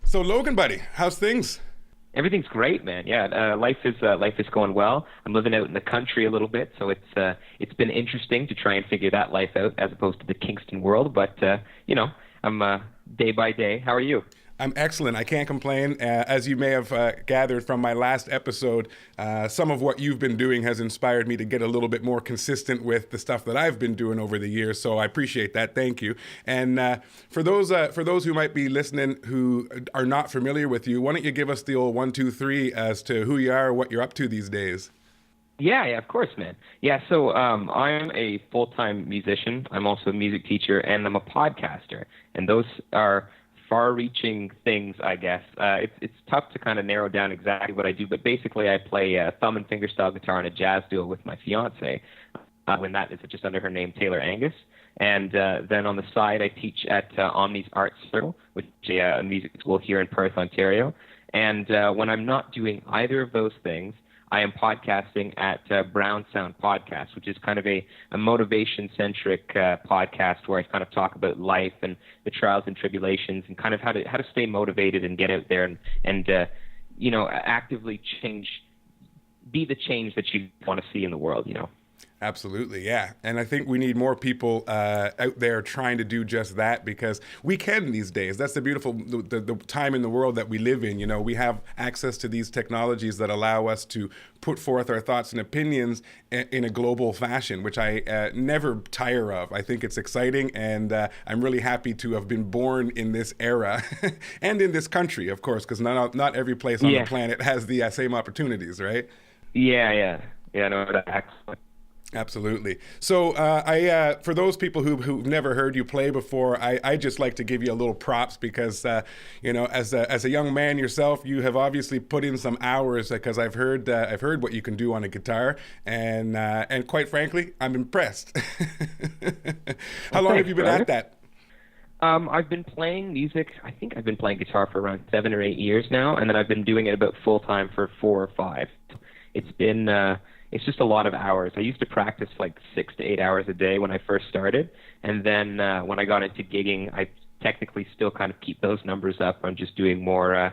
So Logan, buddy, how's things? Everything's great, man. Yeah, life is going well. I'm living out in the country a little bit, so it's been interesting to try and figure that life out as opposed to the Kingston world. But you know, I'm day by day. How are you? I'm excellent. I can't complain. As you may have gathered from my last episode, some of what you've been doing has inspired me to get a little bit more consistent with the stuff that I've been doing over the years. So I appreciate that. Thank you. And for those who might be listening who are not familiar with you, why don't you give us the old 1, 2, 3 as to who you are, what you're up to these days? Yeah, of course, man. Yeah, so I'm a full-time musician. I'm also a music teacher, and I'm a podcaster. And those are far-reaching things, I guess. It's tough to kind of narrow down exactly what I do, but basically I play thumb and fingerstyle guitar in a jazz duo with my fiance, when that is just under her name, Taylor Angus. And then on the side, I teach at Omni's Art Circle, which is a music school here in Perth, Ontario. And when I'm not doing either of those things, I am podcasting at Brown Sound Podcast, which is kind of a motivation-centric podcast where I kind of talk about life and the trials and tribulations and kind of how to stay motivated and get out there and actively be the change that you want to see in the world, you know. Absolutely, yeah. And I think we need more people out there trying to do just that because we can these days. That's the beautiful the time in the world that we live in. You know, we have access to these technologies that allow us to put forth our thoughts and opinions in a global fashion, which I never tire of. I think it's exciting, and I'm really happy to have been born in this era and in this country, of course, because not every place on the planet has the same opportunities, right? Yeah, no, that's Absolutely. So for those people who've never heard you play before, I just like to give you a little props because, as a young man yourself, you have obviously put in some hours because I've heard what you can do on a guitar, and quite frankly, I'm impressed. How long have you been at that? I've been playing music. I think I've been playing guitar for around 7 or 8 years now, and then I've been doing it about full time for 4 or 5. It's been it's just a lot of hours. I used to practice like 6 to 8 hours a day when I first started, and then when I got into gigging, I technically still kind of keep those numbers up. I'm just doing more,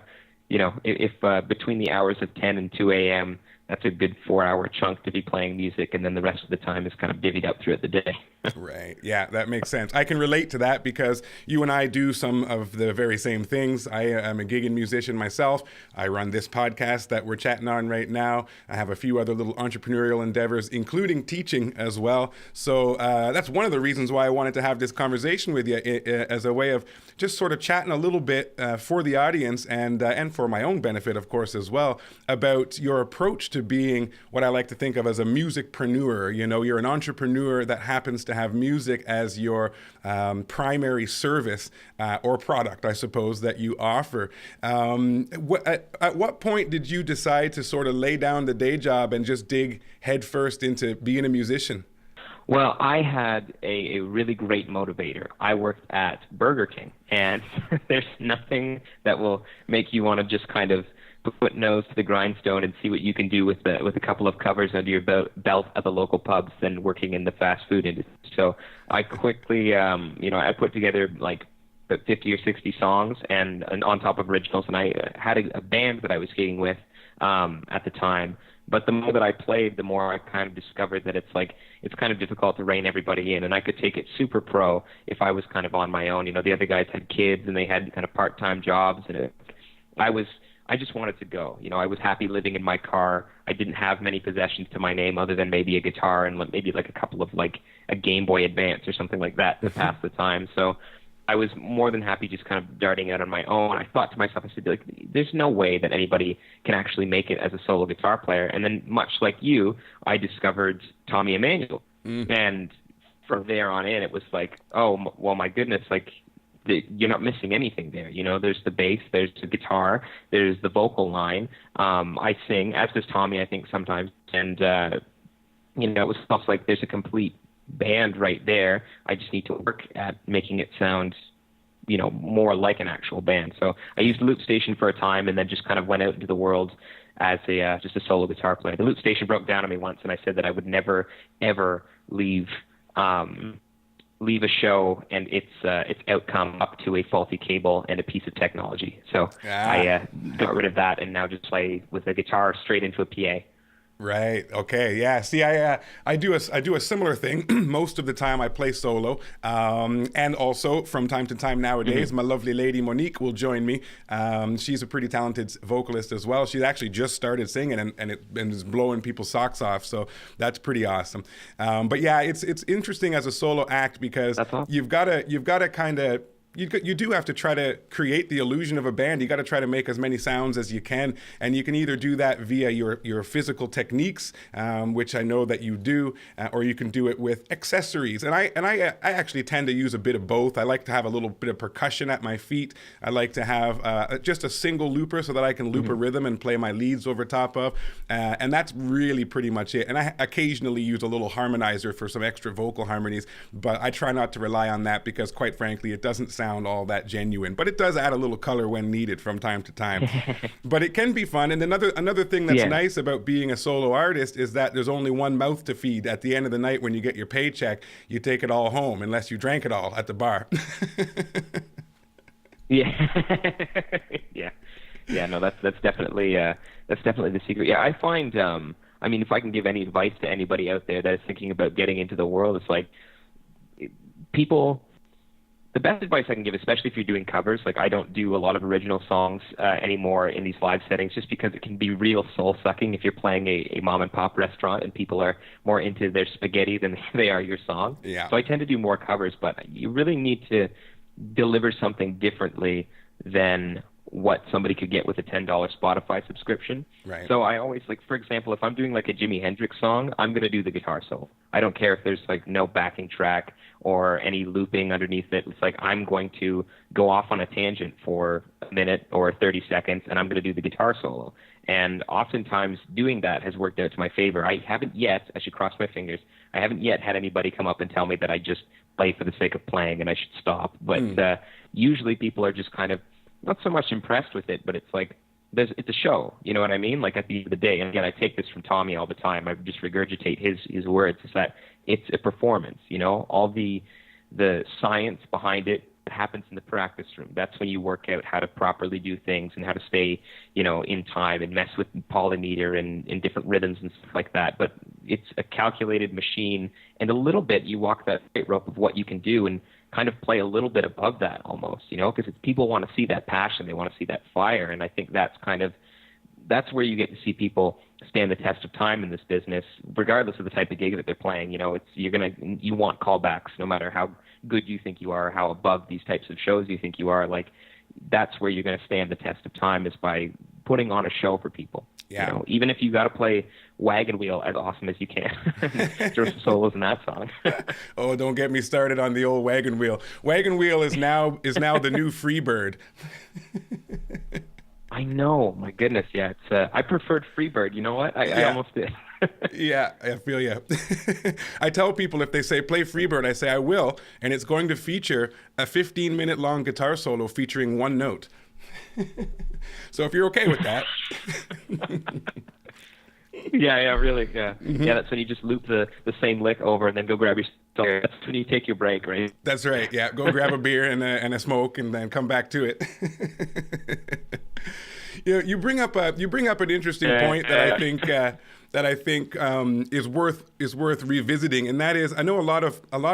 if between the hours of 10 and 2 a.m., that's a good 4-hour chunk to be playing music, and then the rest of the time is kind of divvied up throughout the day. Right. Yeah, that makes sense. I can relate to that because you and I do some of the very same things. I am a gigging musician myself. I run this podcast that we're chatting on right now. I have a few other little entrepreneurial endeavors, including teaching as well. So that's one of the reasons why I wanted to have this conversation with you as a way of just sort of chatting a little bit for the audience and for my own benefit, of course, as well, about your approach to being what I like to think of as a musicpreneur. You know, you're an entrepreneur that happens to have music as your primary service or product, I suppose, that you offer. At what point did you decide to sort of lay down the day job and just dig headfirst into being a musician? Well, I had a really great motivator. I worked at Burger King, and there's nothing that will make you want to just kind of put nose to the grindstone and see what you can do with a couple of covers under your belt at the local pubs than working in the fast food industry. So I quickly, I put together like 50 or 60 songs and on top of originals, and I had a band that I was gigging with at the time. But the more that I played, the more I kind of discovered that it's kind of difficult to rein everybody in, and I could take it super pro if I was kind of on my own. You know, the other guys had kids and they had kind of part-time jobs, and I just wanted to go. You know, I was happy living in my car. I didn't have many possessions to my name other than maybe a guitar and maybe like a couple of like a Game Boy Advance or something like that to pass the time. So I was more than happy just kind of darting out on my own. I thought to myself, I said, like, there's no way that anybody can actually make it as a solo guitar player. And then much like you, I discovered Tommy Emmanuel. And from there on in, it was like, oh, well, my goodness, like, you're not missing anything there. You know, there's the bass, there's the guitar, there's the vocal line. I sing, as does Tommy, I think, sometimes. And, it was stuff like there's a complete band right there. I just need to work at making it sound, more like an actual band. So I used Loop Station for a time and then just kind of went out into the world as just a solo guitar player. The Loop Station broke down on me once, and I said that I would never, ever leave leave a show and its outcome up to a faulty cable and a piece of technology. So I got rid of that and now just play with a guitar straight into a PA. Right. Okay. Yeah. See, I do a similar thing. Most of the time, I play solo, and also from time to time nowadays, my lovely lady Monique will join me. She's a pretty talented vocalist as well. She's actually just started singing and is blowing people's socks off. So that's pretty awesome. But yeah, it's interesting as a solo act because awesome. you've got to kind of. You do have to try to create the illusion of a band. You got to try to make as many sounds as you can, and you can either do that via your physical techniques, which I know that you do, or you can do it with accessories. And I actually tend to use a bit of both. I like to have a little bit of percussion at my feet. I like to have just a single looper so that I can loop a rhythm and play my leads over top of, and that's really pretty much it. And I occasionally use a little harmonizer for some extra vocal harmonies, but I try not to rely on that because, quite frankly, it doesn't sound all that genuine, but it does add a little color when needed from time to time. But it can be fun. And another thing that's nice about being a solo artist is that there's only one mouth to feed. At the end of the night, when you get your paycheck, you take it all home, unless you drank it all at the bar. Yeah. No, that's definitely the secret. Yeah, I find. I mean, if I can give any advice to anybody out there that is thinking about getting into the world, it's like people. The best advice I can give, especially if you're doing covers, like I don't do a lot of original songs anymore in these live settings just because it can be real soul-sucking if you're playing a mom-and-pop restaurant and people are more into their spaghetti than they are your song. Yeah. So I tend to do more covers, but you really need to deliver something differently than what somebody could get with a $10 Spotify subscription. Right. So I always, like, for example, if I'm doing like a Jimi Hendrix song, I'm going to do the guitar solo. I don't care if there's like no backing track or any looping underneath it. It's like I'm going to go off on a tangent for a minute or 30 seconds and I'm going to do the guitar solo. And oftentimes doing that has worked out to my favor. I haven't yet, I should cross my fingers, I haven't yet had anybody come up and tell me that I just play for the sake of playing and I should stop. But usually people are just kind of not so much impressed with it, but it's like it's a show, you know what I mean? Like at the end of the day, and again, I take this from Tommy all the time. I just regurgitate his words. Is that it's a performance, you know? All the science behind it happens in the practice room. That's when you work out how to properly do things and how to stay, you know, in time and mess with polymeter and in different rhythms and stuff like that. But it's a calculated machine, and a little bit you walk that tightrope of what you can do and kind of play a little bit above that almost, you know, because people want to see that passion, they want to see that fire, and I think that's where you get to see people stand the test of time in this business, regardless of the type of gig that they're playing. You know, you want callbacks, no matter how good you think you are, how above these types of shows you think you are. Like, that's where you're going to stand the test of time, is by putting on a show for people. Yeah. You know, even if you got to play Wagon Wheel as awesome as you can, throw some solos in that song. Oh, don't get me started on the old Wagon Wheel. Wagon Wheel is now the new Freebird. I know, my goodness, yeah. It's I preferred Freebird. You know what? I almost did. Yeah, I feel you. I tell people if they say play Freebird, I say I will, and it's going to feature a 15-minute long guitar solo featuring one note. So if you're okay with that. Yeah, really, yeah. Mm-hmm. Yeah, that's when you just loop the same lick over and then go grab your song. That's when you take your break, right? That's right, yeah. Go grab a beer and a smoke and then come back to it. You bring up an interesting point that I think is worth revisiting, and that is, I know a lot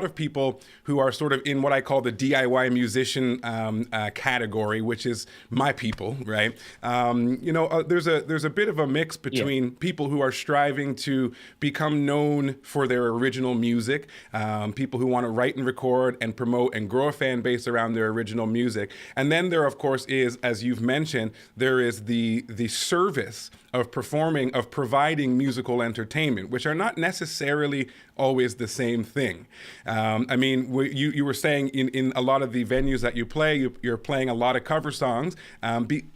of people who are sort of in what I call the DIY musician category, which is my people, right? There's a bit of a mix between people who are striving to become known for their original music, people who want to write and record and promote and grow a fan base around their original music, and then there, of course, is, as you've mentioned, there is the service of providing musical entertainment, which are not necessarily always the same thing. I mean, you were saying in a lot of the venues that you play, you're playing a lot of cover songs,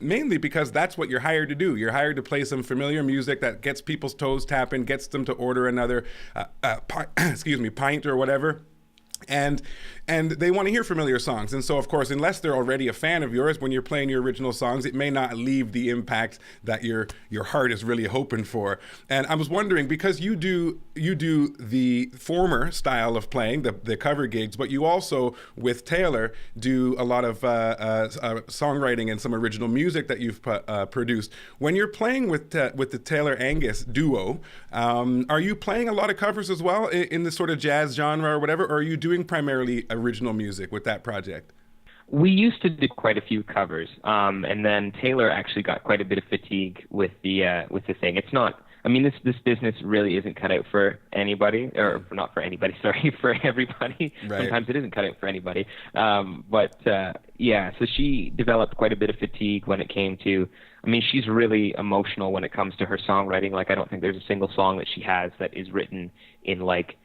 mainly because that's what you're hired to do. You're hired to play some familiar music that gets people's toes tapping, gets them to order another pint or whatever. and they want to hear familiar songs. And so, of course, unless they're already a fan of yours, when you're playing your original songs, it may not leave the impact that your heart is really hoping for. And I was wondering, because you do the former style of playing, the cover gigs, but you also, with Taylor, do a lot of songwriting and some original music that you've produced. When you're playing with the Taylor Angus duo, are you playing a lot of covers as well in the sort of jazz genre or whatever, or are you doing primarily original music with that project? We used to do quite a few covers, and then Taylor actually got quite a bit of fatigue with the thing. It's not. I mean, this business really isn't cut out for anybody, or not for anybody. Sorry, for everybody. Right. Sometimes it isn't cut out for anybody. Yeah. So she developed quite a bit of fatigue when it came to. I mean, she's really emotional when it comes to her songwriting. Like, I don't think there's a single song that she has that is written in like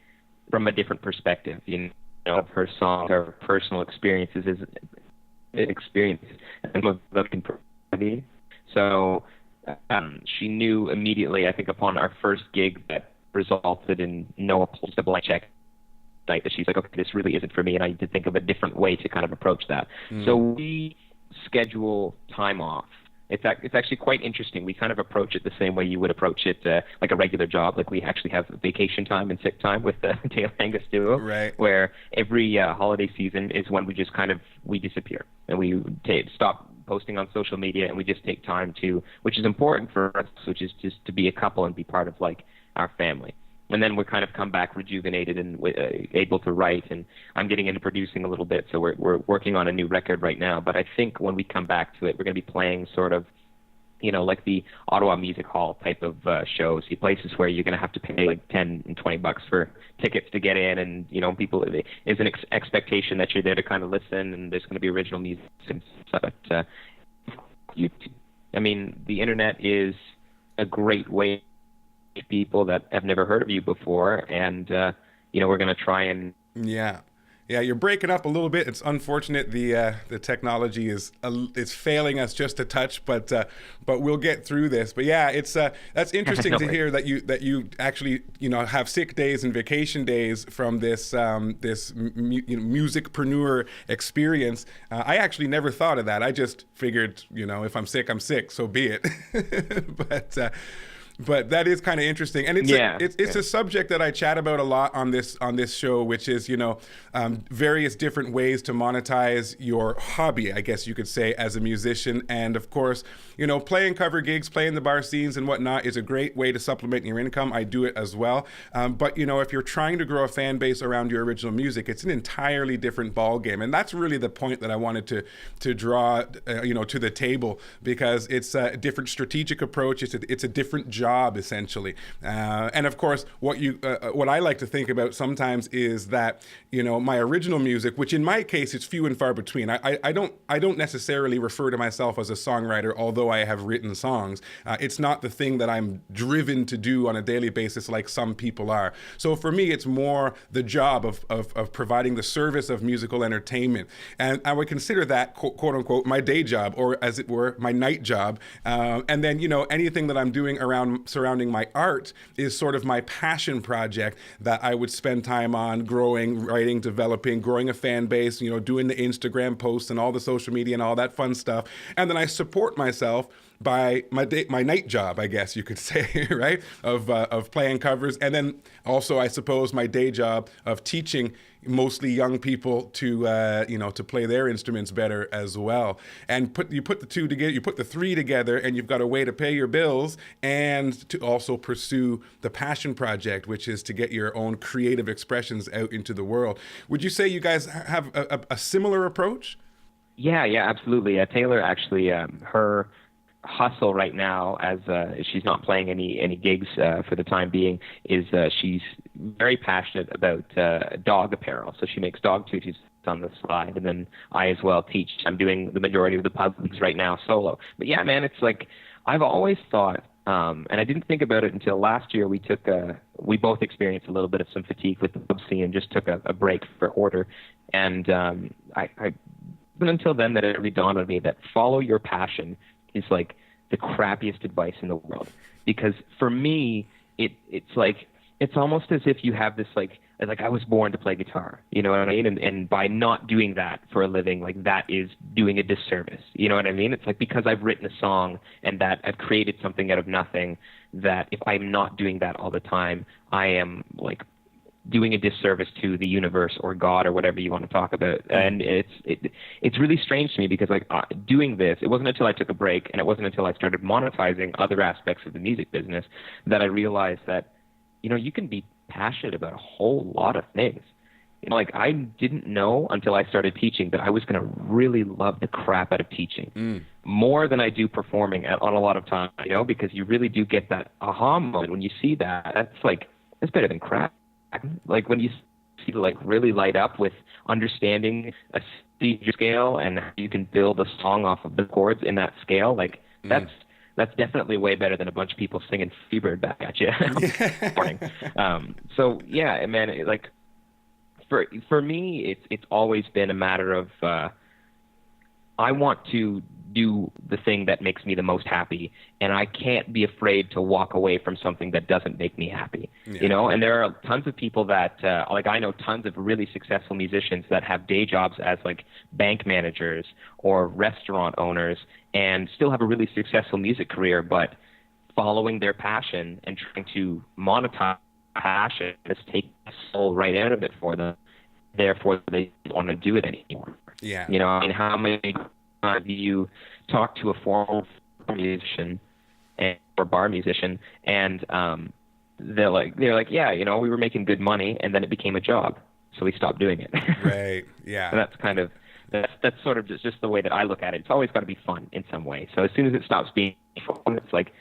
from a different perspective. You know, of her songs, her personal experiences and looking for. So she knew immediately, I think, upon our first gig that resulted in no just a blank check night, that she's like, okay, this really isn't for me, and I need to think of a different way to kind of approach that. So we schedule time off. It's actually quite interesting. We kind of approach it the same way you would approach it like a regular job. Like, we actually have vacation time and sick time with the Taylor Angus duo, right, where every holiday season is when we just we disappear and we stop posting on social media, and we just take time to, which is important for us, which is just to be a couple and be part of like our family. And then we kind of come back rejuvenated and able to write. And I'm getting into producing a little bit, so we're working on a new record right now. But I think when we come back to it, we're going to be playing sort of, you know, like the Ottawa Music Hall type of shows, places where you're going to have to pay like $10 and $20 for tickets to get in, and you know, people, there's an expectation that you're there to kind of listen, and there's going to be original music and stuff. But I mean, the internet is a great way to people that have never heard of you before, and you know, we're going to try and Yeah, you're breaking up a little bit. It's unfortunate the technology is failing us just a touch, but we'll get through this. But yeah, it's that's interesting to hear that you actually, you know, have sick days and vacation days from this musicpreneur experience. I actually never thought of that. I just figured, you know, if I'm sick, I'm sick, so be it. But that is kind of interesting, and it's a subject that I chat about a lot on this show, which is, you know, various different ways to monetize your hobby, I guess you could say, as a musician. And of course, you know, playing cover gigs, playing the bar scenes and whatnot is a great way to supplement your income. I do it as well. But you know, if you're trying to grow a fan base around your original music, it's an entirely different ball game, and that's really the point that I wanted to draw, you know, to the table, because it's a different strategic approach. It's a different job, essentially. And of course, what I like to think about sometimes is that, you know, my original music, which in my case it's few and far between. I don't necessarily refer to myself as a songwriter, although I have written songs. It's not the thing that I'm driven to do on a daily basis like some people are. So for me, it's more the job of providing the service of musical entertainment. And I would consider that, quote unquote, my day job, or as it were, my night job. And then, you know, anything that I'm doing surrounding my art is sort of my passion project that I would spend time on growing, writing, developing, growing a fan base, you know, doing the Instagram posts and all the social media and all that fun stuff. And then I support myself by my night job, I guess you could say, right? Of playing covers. And then also, I suppose, my day job of teaching mostly young people to, you know, to play their instruments better as well. And you put the two together, you put the three together, and you've got a way to pay your bills and to also pursue the passion project, which is to get your own creative expressions out into the world. Would you say you guys have a similar approach? Yeah, absolutely. Taylor actually, her hustle right now, as she's not playing any gigs for the time being, is she's very passionate about dog apparel. So she makes dog tutus on the side, and then I as well teach. I'm doing the majority of the pub gigs right now solo. But yeah, man, it's like I've always thought, and I didn't think about it until last year. We both experienced a little bit of some fatigue with the pub scene and just took a break for order. And I until then that it really dawned on me that follow your passion is like the crappiest advice in the world. Because for me, it's like, it's almost as if you have this like like I was born to play guitar, you know what I mean? And by not doing that for a living, like that is doing a disservice, you know what I mean? It's like because I've written a song and that I've created something out of nothing, that if I'm not doing that all the time, I am like doing a disservice to the universe or God or whatever you want to talk about. And it's really strange to me because like doing this, it wasn't until I took a break and it wasn't until I started monetizing other aspects of the music business that I realized that, you know, you can be passionate about a whole lot of things. You know, like I didn't know until I started teaching that I was going to really love the crap out of teaching more than I do performing on a lot of time, you know, because you really do get that aha moment when you see that. That's better than crap. Like when you see like really light up with understanding a C scale and how you can build a song off of the chords in that scale, like that's definitely way better than a bunch of people singing Freebird back at you. Morning. So yeah, man, like for me, it's always been a matter of I want to do the thing that makes me the most happy, and I can't be afraid to walk away from something that doesn't make me happy. You know, and there are tons of people that like I know tons of really successful musicians that have day jobs as like bank managers or restaurant owners and still have a really successful music career, but following their passion and trying to monetize passion has taken the soul right out of it for them. Therefore, they don't want to do it anymore. Yeah. You know, I mean, how many times do you talk to a former musician or bar musician, and they're like, yeah, you know, we were making good money, and then it became a job, so we stopped doing it. Right. Yeah. So that's kind of that's sort of just the way that I look at it. It's always got to be fun in some way. So as soon as it stops being fun, it's like,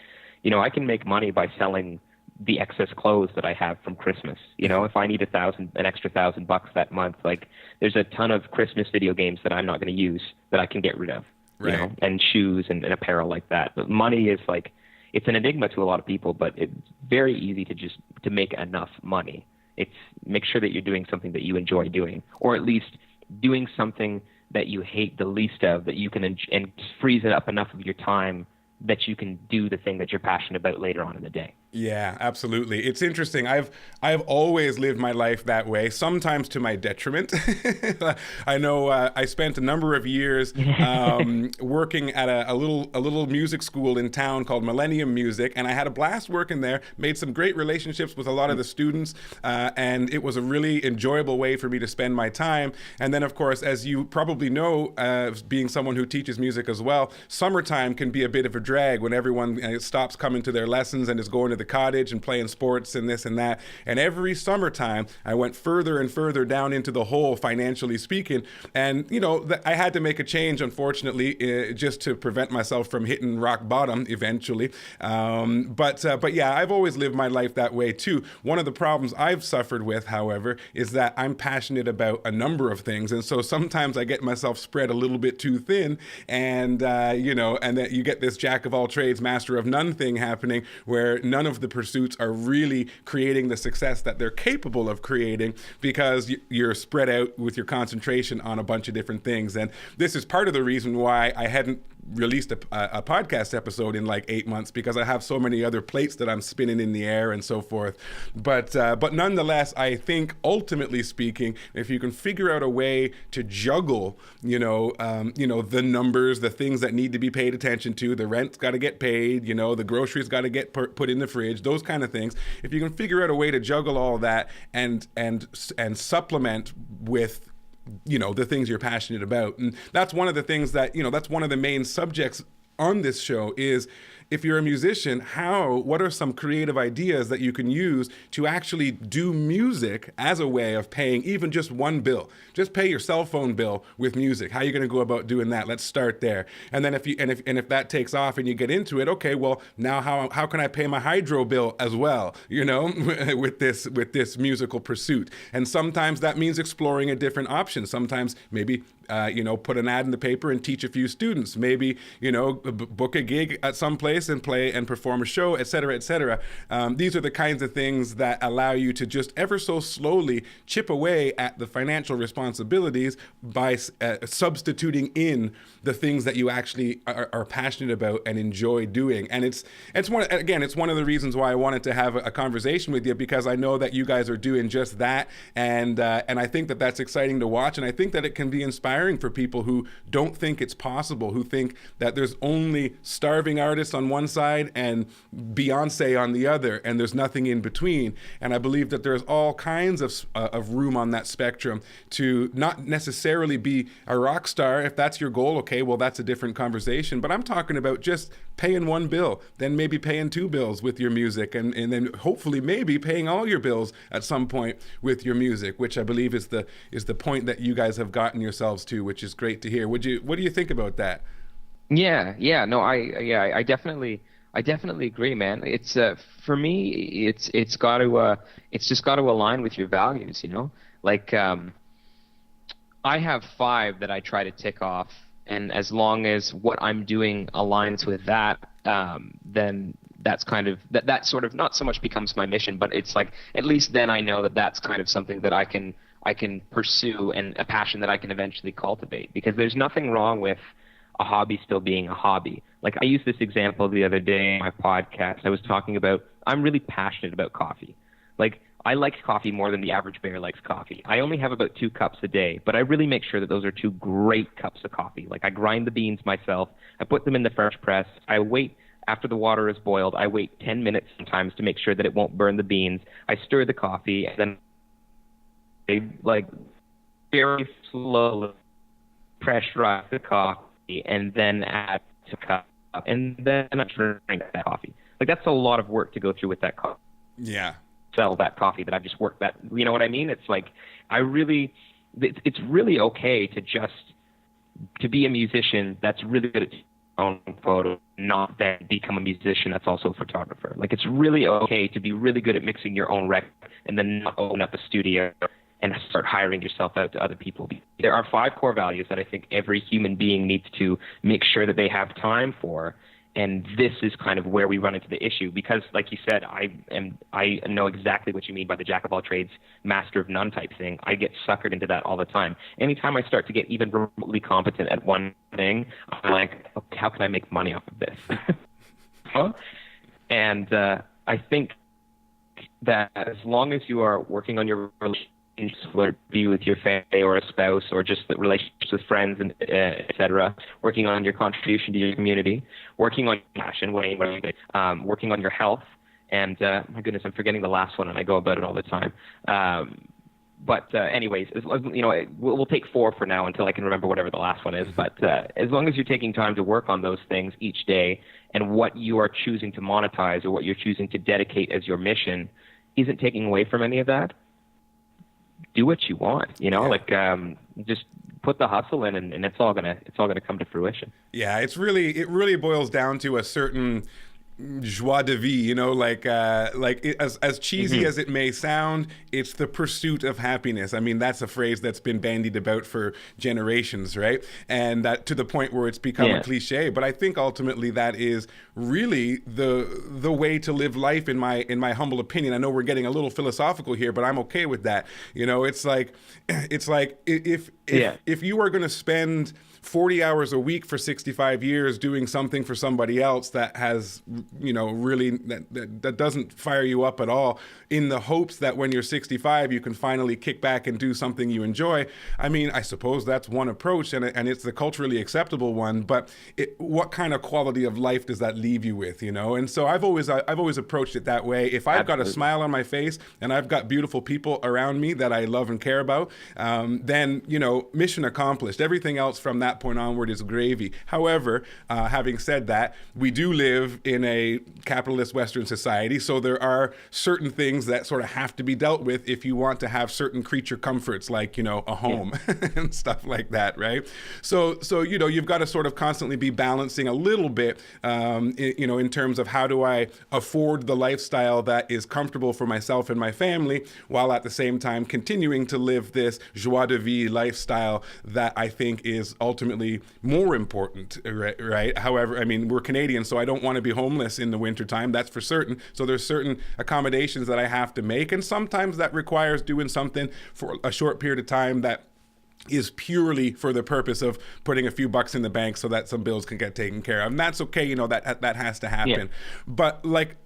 you know, I can make money by selling the excess clothes that I have from Christmas. You know, if I need an extra $1,000 that month, like there's a ton of Christmas video games that I'm not going to use that I can get rid of, right. You know, and shoes and apparel like that. But money is like, it's an enigma to a lot of people, but it's very easy to make enough money. It's make sure that you're doing something that you enjoy doing, or at least doing something that you hate the least of, that you can, and freeze it up enough of your time that you can do the thing that you're passionate about later on in the day. Yeah, absolutely. It's interesting. I've always lived my life that way, sometimes to my detriment. I know I spent a number of years working at a little music school in town called Millennium Music, and I had a blast working there, made some great relationships with a lot of the students, and it was a really enjoyable way for me to spend my time. And then, of course, as you probably know, being someone who teaches music as well, summertime can be a bit of a drag when everyone stops coming to their lessons and is going to the cottage and playing sports and this and that. And every summertime, I went further and further down into the hole, financially speaking. And, you know, I had to make a change, unfortunately, just to prevent myself from hitting rock bottom eventually. But yeah, I've always lived my life that way too. One of the problems I've suffered with, however, is that I'm passionate about a number of things. And so sometimes I get myself spread a little bit too thin, and, you know, and that you get this jack of all trades, master of none thing happening, where none of the pursuits are really creating the success that they're capable of creating because you're spread out with your concentration on a bunch of different things. And this is part of the reason why I hadn't released a podcast episode in like 8 months, because I have so many other plates that I'm spinning in the air and so forth. But nonetheless, I think ultimately speaking, if you can figure out a way to juggle, the numbers, the things that need to be paid attention to, the rent's got to get paid, the groceries got to get put in the fridge, those kind of things. If you can figure out a way to juggle all that and supplement with the things you're passionate about. And that's one of the things that, that's one of the main subjects on this show is, if you're a musician, what are some creative ideas that you can use to actually do music as a way of paying even just one bill? Just pay your cell phone bill with music. How are you going to go about doing that? Let's start there. And then if that takes off and you get into it, okay, well, now how can I pay my hydro bill as well, with this musical pursuit? And sometimes that means exploring a different option. Sometimes maybe put an ad in the paper and teach a few students. Maybe, book a gig at some place and play and perform a show, et cetera, et cetera. These are the kinds of things that allow you to just ever so slowly chip away at the financial responsibilities by substituting in the things that you actually are passionate about and enjoy doing. And it's one of the reasons why I wanted to have a conversation with you, because I know that you guys are doing just that, and I think that that's exciting to watch, and I think that it can be inspiring for people who don't think it's possible, who think that there's only starving artists on one side and Beyonce on the other, and there's nothing in between. And I believe that there's all kinds of room on that spectrum to not necessarily be a rock star. If that's your goal, okay, well, that's a different conversation. But I'm talking about just paying one bill, then maybe paying two bills with your music, and then hopefully maybe paying all your bills at some point with your music, which I believe is the point that you guys have gotten yourselves to, which is great to hear. What do you think about that? Yeah, no, I definitely agree, man. It's for me, it's just got to align with your values, Like I have 5 that I try to tick off, and as long as what I'm doing aligns with that, then that's kind of that sort of not so much becomes my mission, but it's like at least then I know that that's kind of something that I can pursue, and a passion that I can eventually cultivate. Because there's nothing wrong with a hobby still being a hobby. Like I used this example the other day in my podcast. I was talking about I'm really passionate about coffee. Like I like coffee more than the average bear likes coffee. I only have about 2 cups a day, but I really make sure that those are 2 great cups of coffee. Like I grind the beans myself. I put them in the French press. I wait after the water is boiled. I wait 10 minutes sometimes to make sure that it won't burn the beans. I stir the coffee, and then I very slowly pressurize the coffee, and then add to cup, and then I drink that coffee. Like that's a lot of work to go through with that coffee. Yeah. Sell that coffee that I've just worked that. You know what I mean? It's like it's really okay to be a musician that's really good at own photo, not then become a musician that's also a photographer. Like it's really okay to be really good at mixing your own record and then not open up a studio and start hiring yourself out to other people. There are 5 core values that I think every human being needs to make sure that they have time for. And this is kind of where we run into the issue, because like you said, I know exactly what you mean by the jack of all trades, master of none type thing. I get suckered into that all the time. Anytime I start to get even remotely competent at one thing, I'm like, okay, how can I make money off of this? And I think that as long as you are working on your relationship, whether it be with your family or a spouse or just the relationships with friends and etc., working on your contribution to your community, working on your passion, working on your health, and my goodness, I'm forgetting the last one, and I go about it all the time. But anyways, we'll take 4 for now until I can remember whatever the last one is. But as long as you're taking time to work on those things each day, and what you are choosing to monetize or what you're choosing to dedicate as your mission isn't taking away from any of that, do what you want, just put the hustle in, and it's all gonna come to fruition. Yeah, it really boils down to a certain joie de vie, as cheesy as it may sound, it's the pursuit of happiness. I mean, that's a phrase that's been bandied about for generations, right? And that to the point where it's become a cliche. But I think ultimately that is really the way to live life, in my humble opinion. I know we're getting a little philosophical here, but I'm okay with that. It's like if you are going to spend 40 hours a week for 65 years doing something for somebody else that has, really that doesn't fire you up at all, in the hopes that when you're 65 you can finally kick back and do something you enjoy. I mean, I suppose that's one approach, and it's the culturally acceptable one, but what kind of quality of life does that leave you with, And so I've always approached it that way. If I've got a smile on my face and I've got beautiful people around me that I love and care about, then mission accomplished. Everything else from that that point onward is gravy. However, having said that, we do live in a capitalist Western society, so there are certain things that sort of have to be dealt with if you want to have certain creature comforts, like, you know, a home and stuff like that, right? So you know, you've got to sort of constantly be balancing a little bit, you know, in terms of how do I afford the lifestyle that is comfortable for myself and my family, while at the same time continuing to live this joie de vivre lifestyle that I think is ultimately more important, right? However, I mean, we're Canadian, so I don't want to be homeless in the wintertime, that's for certain. So there's certain accommodations that I have to make, and sometimes that requires doing something for a short period of time that is purely for the purpose of putting a few bucks in the bank so that some bills can get taken care of. And that's okay, you know, that has to happen. Yeah. But like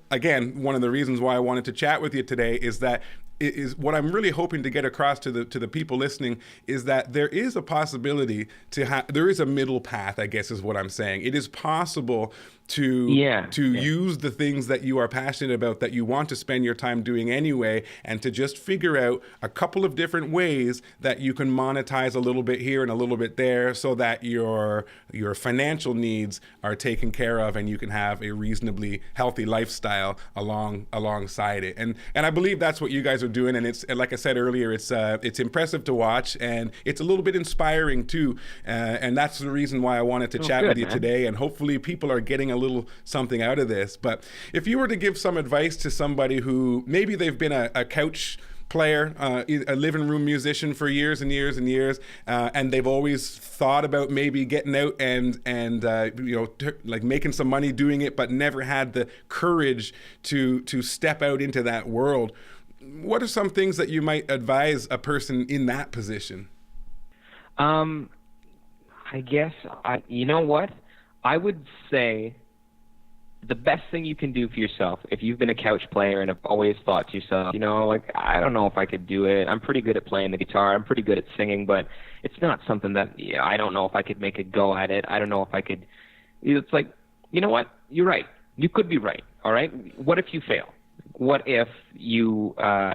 again, one of the reasons why I wanted to chat with you today is that is what I'm really hoping to get across to the people listening is that there is a possibility there is a middle path, I guess is what I'm saying. It is possible to use the things that you are passionate about, that you want to spend your time doing anyway, and to just figure out a couple of different ways that you can monetize a little bit here and a little bit there, so that your financial needs are taken care of and you can have a reasonably healthy lifestyle alongside it. And I believe that's what you guys are doing, and it's, like I said earlier, it's impressive to watch, and it's a little bit inspiring too, and that's the reason why I wanted to chat with you today, and hopefully people are getting a little something out of this. But if you were to give some advice to somebody who maybe they've been a couch player, a living room musician for years and years and years, and they've always thought about maybe getting out and you know, like making some money doing it, but never had the courage to step out into that world, what are some things that you might advise a person in that position? I guess, you know what? I would say the best thing you can do for yourself, if you've been a couch player and have always thought to yourself, you know, like, I don't know if I could do it. I'm pretty good at playing the guitar. I'm pretty good at singing, but it's not something that, I don't know if I could make a go at it. I don't know if I could. It's like, you know what? You're right. You could be right. All right. What if you fail? What if you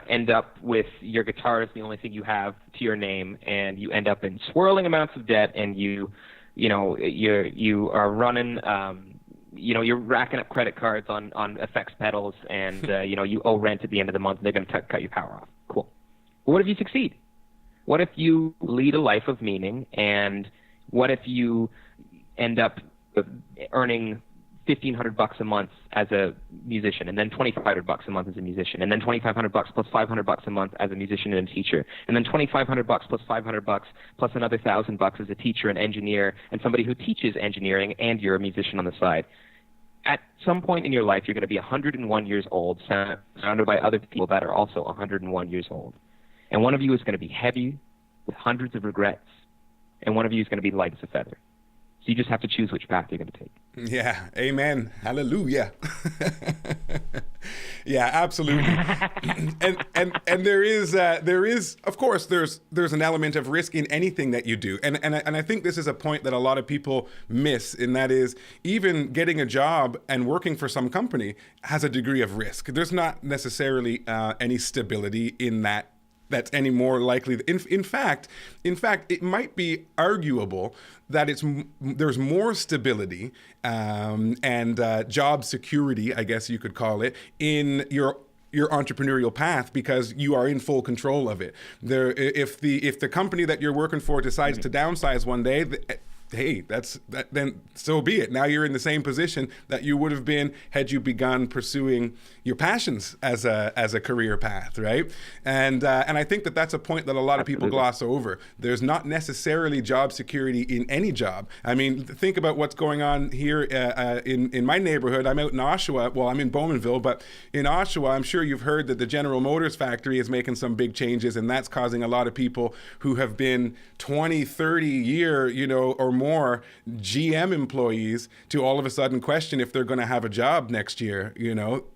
end up with your guitar as the only thing you have to your name, and you end up in swirling amounts of debt, and you are running, you're racking up credit cards on effects pedals, and you owe rent at the end of the month, and they're going to cut your power off. Cool. But what if you succeed? What if you lead a life of meaning, and what if you end up earning $1,500 a month as a musician, and then $2,500 a month as a musician, and then $2,500 plus $500 a month as a musician and a teacher, and then $2,500 plus $500 plus another $1,000 as a teacher and engineer and somebody who teaches engineering, and you're a musician on the side. At some point in your life, you're going to be 101 years old, surrounded by other people that are also 101 years old. And one of you is going to be heavy with hundreds of regrets, and one of you is going to be light as a feather. So you just have to choose which path you're going to take. Yeah. Amen. Hallelujah. Yeah, absolutely. and there is, of course, there's an element of risk in anything that you do. And I think this is a point that a lot of people miss, and that is even getting a job and working for some company has a degree of risk. There's not necessarily any stability in that. That's any more likely. In fact, it might be arguable that there's more stability and job security, I guess you could call it, in your entrepreneurial path, because you are in full control of it. If the company that you're working for decides to downsize one day, hey, then so be it. Now you're in the same position that you would have been had you begun pursuing your passions as a career path, right? And I think that's a point that a lot of people gloss over. There's not necessarily job security in any job. I mean, think about what's going on here in my neighborhood. I'm out in Oshawa. Well, I'm in Bowmanville, but in Oshawa, I'm sure you've heard that the General Motors factory is making some big changes, and that's causing a lot of people who have been 20, 30 year, or more GM employees to all of a sudden question if they're going to have a job next year.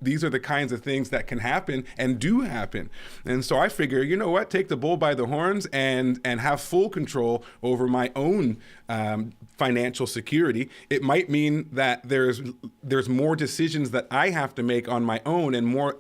These are the kinds of things that can happen and do happen. And so I figure, you know what, take the bull by the horns and have full control over my own financial security. It might mean that there's more decisions that I have to make on my own and more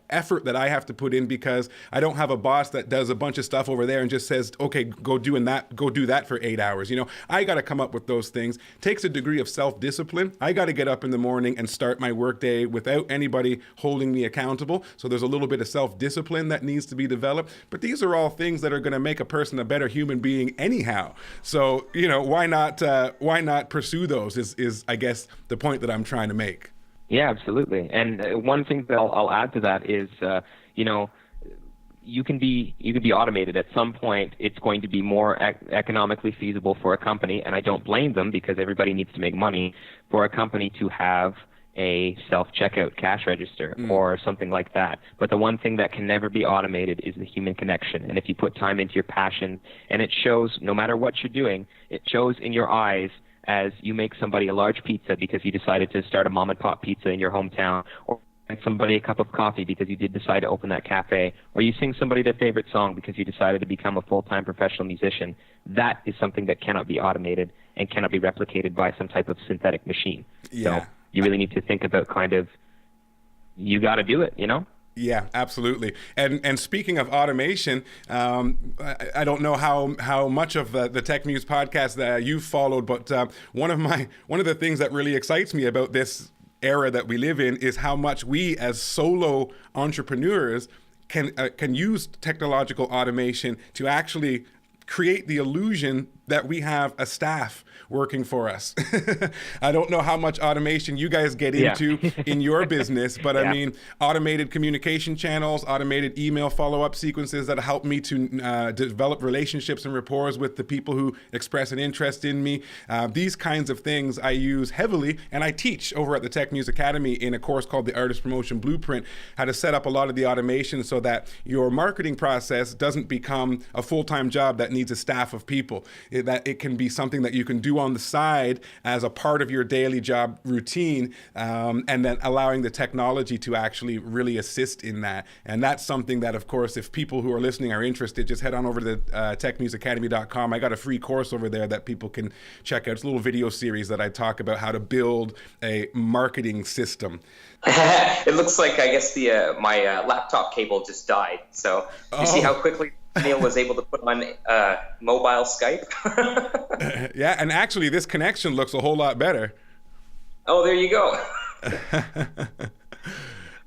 effort that I have to put in, because I don't have a boss that does a bunch of stuff over there and just says, okay, go do that for 8 hours. I got to come up with those things. Takes a degree of self-discipline. I got to get up in the morning and start my workday without anybody holding me accountable. So there's a little bit of self-discipline that needs to be developed. But these are all things that are going to make a person a better human being anyhow. So, why not pursue those is I guess the point that I'm trying to make. Yeah, absolutely. And one thing that I'll add to that is, you can be automated. At some point, it's going to be more economically feasible for a company, and I don't blame them, because everybody needs to make money, for a company to have a self-checkout cash register or something like that. But the one thing that can never be automated is the human connection. And if you put time into your passion, and it shows no matter what you're doing, it shows in your eyes as you make somebody a large pizza because you decided to start a mom and pop pizza in your hometown, or make somebody a cup of coffee because you did decide to open that cafe, or you sing somebody their favorite song because you decided to become a full-time professional musician. That is something that cannot be automated and cannot be replicated by some type of synthetic machine. Yeah. So you really need to think about you got to do it, Yeah, absolutely. And speaking of automation, I don't know how much of the Techmuze podcast that you've followed, but one of the things that really excites me about this era that we live in is how much we as solo entrepreneurs can use technological automation to actually create the illusion that we have a staff working for us. I don't know how much automation you guys get into in your business, but I mean, automated communication channels, automated email follow-up sequences that help me to develop relationships and rapport with the people who express an interest in me. These kinds of things I use heavily, and I teach over at the Techmuze Academy in a course called the Artist Promotion Blueprint, how to set up a lot of the automation so that your marketing process doesn't become a full-time job that needs a staff of people. That it can be something that you can do on the side as a part of your daily job routine, and then allowing the technology to actually really assist in that. And that's something that, of course, if people who are listening are interested, just head on over to techmuseacademy.com. I got a free course over there that people can check out. It's a little video series that I talk about how to build a marketing system. It looks like, I guess, my laptop cable just died. So you see how quickly Neil was able to put on mobile Skype? Yeah, and actually this connection looks a whole lot better. Oh, there you go.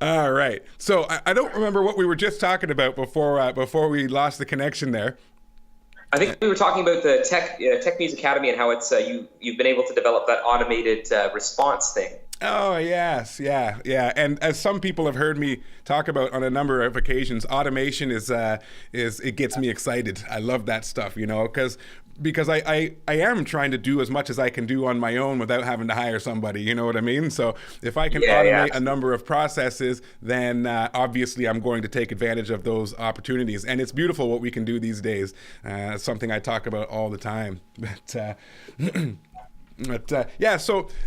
All right. So I don't remember what we were just talking about before we lost the connection there. I think we were talking about the Techmuze Academy and how it's you've been able to develop that automated response thing. Oh, yes. Yeah. And as some people have heard me talk about on a number of occasions, automation is it gets me excited. I love that stuff, because I am trying to do as much as I can do on my own without having to hire somebody, you know what I mean? So if I can automate a number of processes, then obviously I'm going to take advantage of those opportunities. And it's beautiful what we can do these days. It's something I talk about all the time. But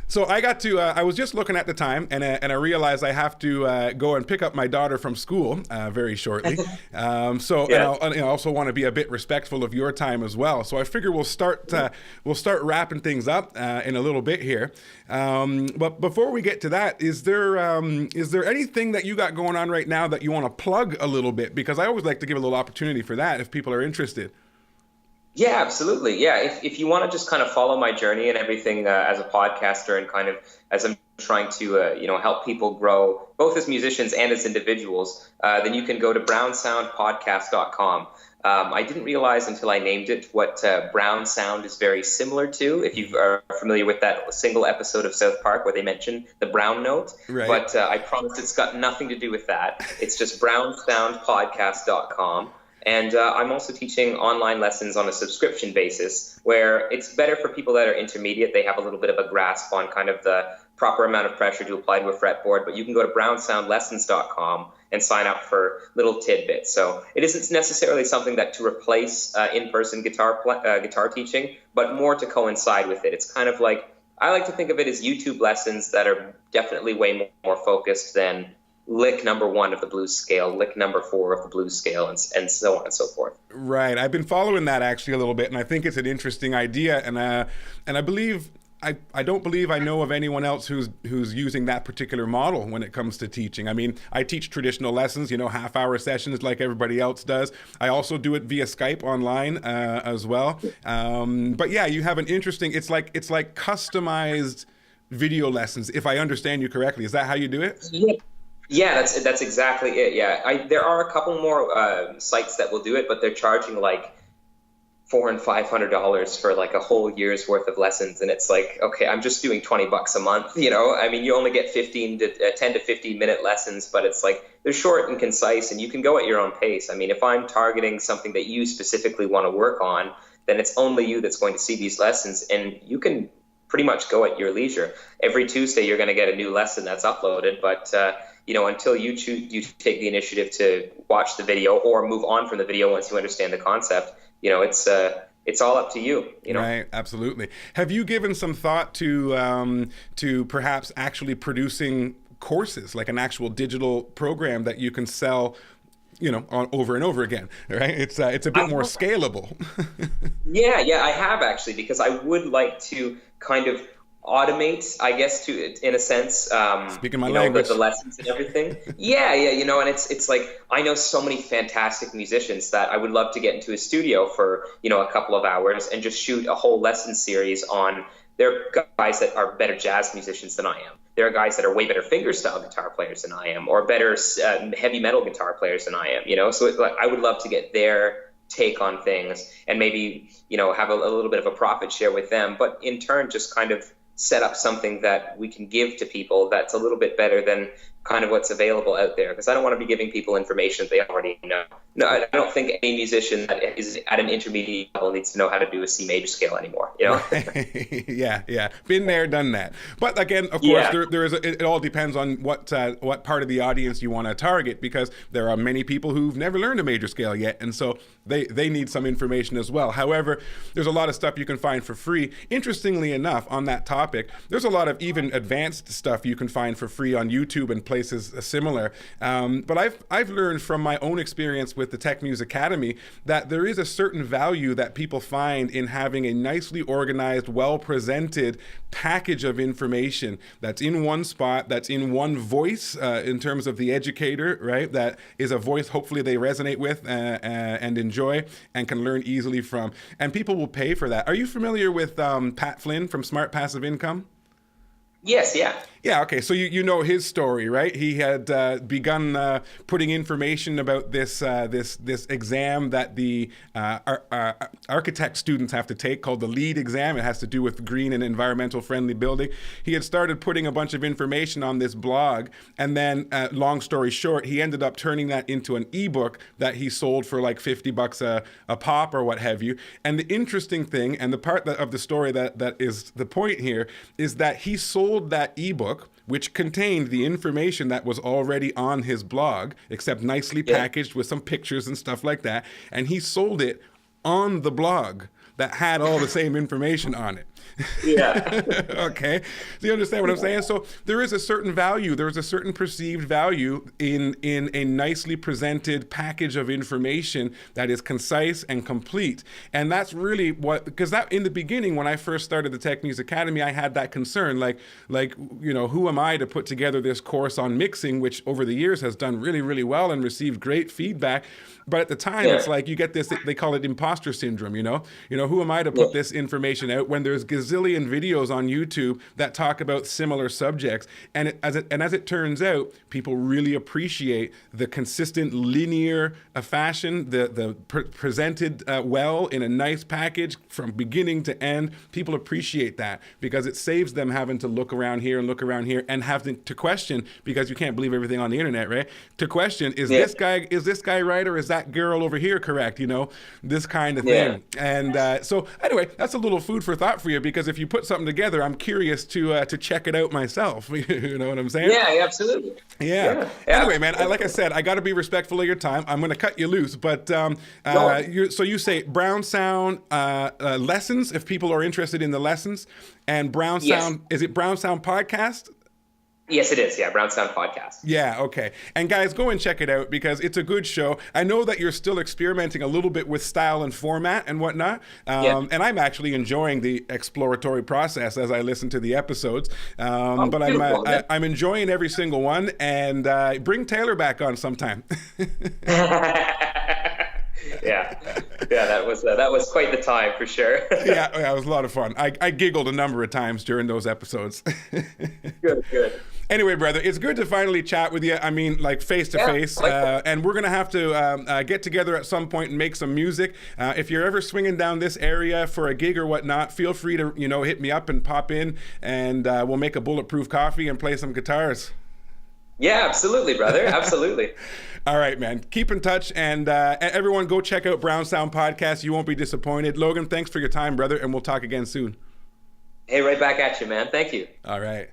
so I got to. I was just looking at the time, and I realized I have to go and pick up my daughter from school very shortly. And I also want to be a bit respectful of your time as well. So I figure we'll start wrapping things up in a little bit here. But before we get to that, is there anything that you got going on right now that you want to plug a little bit? Because I always like to give a little opportunity for that if people are interested. Yeah, absolutely. Yeah, if you want to just kind of follow my journey and everything as a podcaster, and kind of as I'm trying to help people grow both as musicians and as individuals, then you can go to brownsoundpodcast.com. I didn't realize until I named it what Brown Sound is very similar to, if you are familiar with that single episode of South Park where they mention the brown note. Right. But I promise it's got nothing to do with that. It's just brownsoundpodcast.com. And I'm also teaching online lessons on a subscription basis, where it's better for people that are intermediate. They have a little bit of a grasp on kind of the proper amount of pressure to apply to a fretboard, but you can go to brownsoundlessons.com and sign up for little tidbits. So it isn't necessarily something that to replace in-person guitar teaching, but more to coincide with it. It's kind of like, I like to think of it as YouTube lessons that are definitely way more focused than lick number 1 of the blues scale, lick number 4 of the blues scale, and so on and so forth. Right. I've been following that actually a little bit, and I think it's an interesting idea. And I believe I don't believe I know of anyone else who's using that particular model when it comes to teaching. I mean, I teach traditional lessons, half-hour sessions like everybody else does. I also do it via Skype online as well. But yeah, you have an interesting. It's like customized video lessons, if I understand you correctly. Is that how you do it? Yeah, that's exactly it. Yeah, there are a couple more sites that will do it, but they're charging like $400 and $500 for like a whole year's worth of lessons, and it's like, okay, I'm just doing $20 a month. I mean, you only get 10 to 15 minute lessons, but it's like they're short and concise, and you can go at your own pace. I mean, if I'm targeting something that you specifically want to work on, then it's only you that's going to see these lessons, and you can pretty much go at your leisure. Every Tuesday, you're going to get a new lesson that's uploaded, but until you take the initiative to watch the video or move on from the video once you understand the concept, it's all up to you. Right, absolutely. Have you given some thought to perhaps actually producing courses, like an actual digital program that you can sell, over and over again, right? It's a bit more scalable. Yeah, I have actually, because I would like to kind of automate, I guess, in a sense, speaking my language, the lessons and everything. And it's like, I know so many fantastic musicians that I would love to get into a studio for, a couple of hours and just shoot a whole lesson series on. There are guys that are better jazz musicians than I am. There are guys that are way better fingerstyle guitar players than I am, or better heavy metal guitar players than I am, so I would love to get their take on things and maybe, have a little bit of a profit share with them, but in turn, just kind of set up something that we can give to people that's a little bit better than kind of what's available out there, because I don't want to be giving people information that they already know. No, I don't think any musician that is at an intermediate level needs to know how to do a C major scale anymore. Yeah. Been there, done that. But again, of course, there is. It all depends on what part of the audience you want to target, because there are many people who've never learned a major scale yet, and so they need some information as well. However, there's a lot of stuff you can find for free. Interestingly enough, on that topic, there's a lot of even advanced stuff you can find for free on YouTube and places similar. But I've learned from my own experience with the Techmuze Academy that there is a certain value that people find in having a nicely organized, well-presented package of information that's in one spot, that's in one voice in terms of the educator, right? That is a voice hopefully they resonate with and enjoy and can learn easily from. And people will pay for that. Are you familiar with Pat Flynn from Smart Passive Income? Yes, yeah. Yeah, okay, so you know his story, right? He had begun putting information about this exam that the architect students have to take, called the LEED exam. It has to do with green and environmental friendly building. He had started putting a bunch of information on this blog, and then, long story short, he ended up turning that into an ebook that he sold for like $50 a pop or what have you. And the interesting thing, and the part of the story that is the point here, is that he sold that ebook, which contained the information that was already on his blog, except nicely packaged with some pictures and stuff like that. And he sold it on the blog that had all the same information on it. Yeah. Okay. Do you understand what I'm saying? So there is a certain value, there is a certain perceived value in a nicely presented package of information that is concise and complete. And that's really because that in the beginning, when I first started the Techmuze Academy, I had that concern, like, who am I to put together this course on mixing, which over the years has done really, really well and received great feedback. But at the time, it's like you get this, they call it imposter syndrome, who am I to put this information out when there's gazillion videos on YouTube that talk about similar subjects. And as it turns out, people really appreciate the consistent linear fashion, the presented well in a nice package from beginning to end. People appreciate that because it saves them having to look around here and having to question, because you can't believe everything on the internet, right? To question, is this guy right, or is that girl over here correct? This kind of thing. And so anyway, that's a little food for thought for you. because if you put something together, I'm curious to check it out myself. You know what I'm saying? Yeah, absolutely. Yeah. Anyway, man, like I said, I got to be respectful of your time. I'm going to cut you loose, but so you say Brown Sound lessons if people are interested in the lessons, and Brown Sound, is it Brown Sound Podcast? Yes, it is. Yeah, Brown Sound Podcast. Yeah, okay. And guys, go and check it out because it's a good show. I know that you're still experimenting a little bit with style and format and whatnot. And I'm actually enjoying the exploratory process as I listen to the episodes. But I'm enjoying every single one. And bring Taylor back on sometime. Yeah, that was quite the time for sure. yeah, it was a lot of fun. I giggled a number of times during those episodes. Good. Anyway, brother, it's good to finally chat with you. I mean, like face to face. And we're going to have to get together at some point and make some music. If you're ever swinging down this area for a gig or whatnot, feel free to, hit me up and pop in, and we'll make a bulletproof coffee and play some guitars. Yeah, absolutely, brother. Absolutely. All right, man. Keep in touch, and everyone go check out Brown Sound Podcast. You won't be disappointed. Logan, thanks for your time, brother, and we'll talk again soon. Hey, right back at you, man. Thank you. All right.